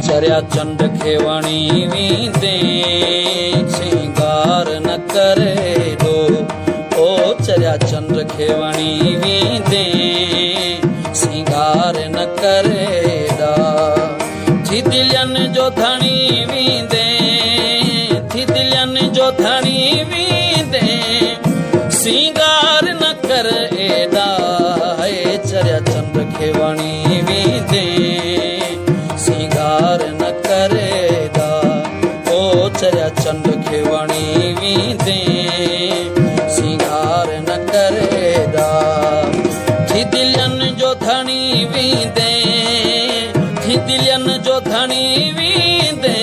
चरिया चंड खेवणी वींदे सिंगार न करे दो। ओ चरिया चंड खेवणी वींदे सिंगार न करे दा। थी दिलियन जो धणी वींदे थी दिलियन जो धणी वींदे सिंगार न करे दा। चरिया चंड खेवणी वींदे सिंगार न करे दा। ओ चरिया चंड खेवणी वींदे सिंगार न करे दा। थी दिलियन जो धणी वींदे थी दिलियन जो धणी वींदे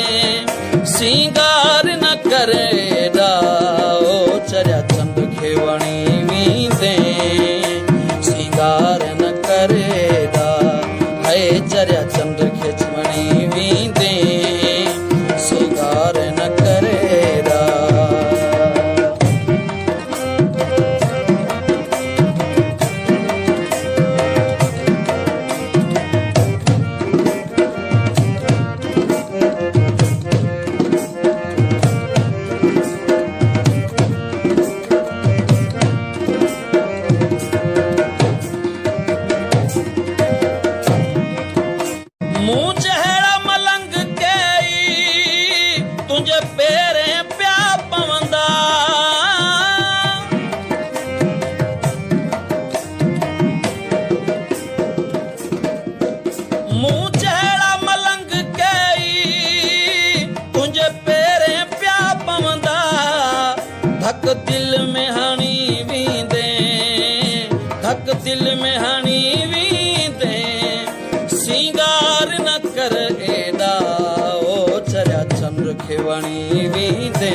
सिंगार न करे दा। ओ चरिया चंड खेवणी वींदे सिंगार न करे दा। चरिया चंड खेवणी वींदे सिंगार न करे दा। तुझे पेरे प्या पवंदा मुंह चेहड़ा मलंग कई तुझे पेरे प्या पवंदा। धक दिल में हणी वींदे धक दिल में हणी वींदे सिंगार न करे दा। ओ चरिया चंड खेवणी वींदे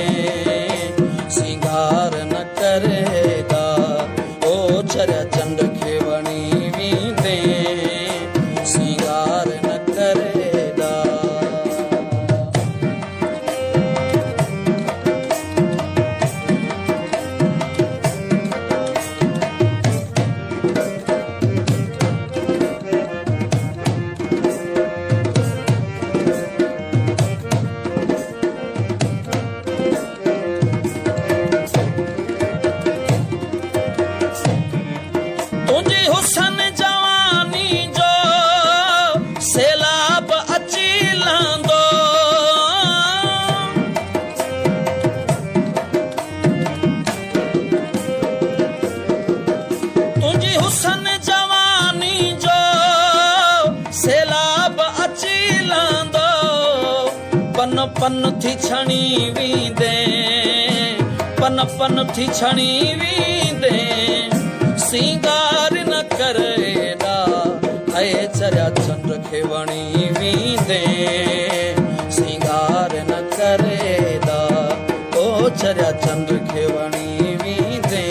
सिंगार न करे दा। ओ चरिया चंड खेवणी वींदे सिंगार न करे दा। तुझी हुसन जवानी जो सैलाब अची लहंदो। तुझी हुसन जवानी जो सैलाब अची लहंदो। पन पन थी छणी वींदे पन पन थी छणी वींदे सिंगार न करे दा। चरिया चंड खेवणी वींदे सिंगार न करे दा। ओ चरिया चंड खेवणी वींदे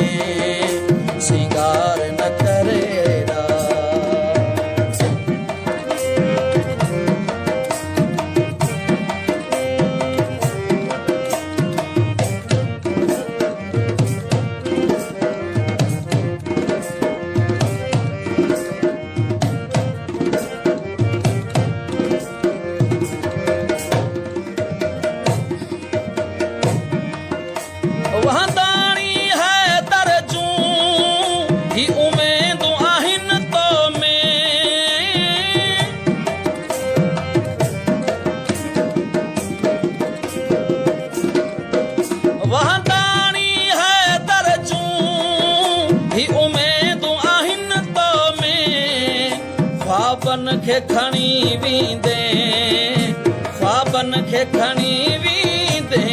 सिंगार न करे दा। वहाँ दानी है तरजू ही उम्मीद आहिन तो में। वहाँ दानी है तरजू ही उम्मीद आहिन तो में। ख्वाबन खे खणी वींदे ख्वाबन खे खणी वींदे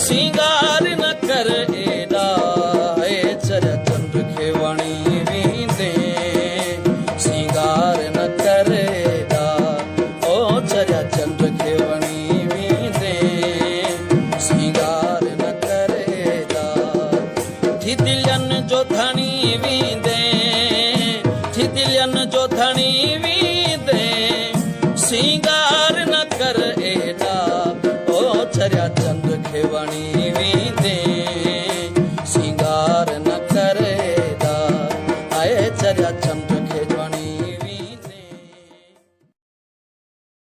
सिंगार न करे दा। चरिया चंड खेवणी वींदे सिंगार न करे दा। ओ चरिया चंड खेवणी वींदे सिंगार न करे दा। थी दिलियन जो धणी वींदे थी दिलियन जो धणी वींदे सिंगार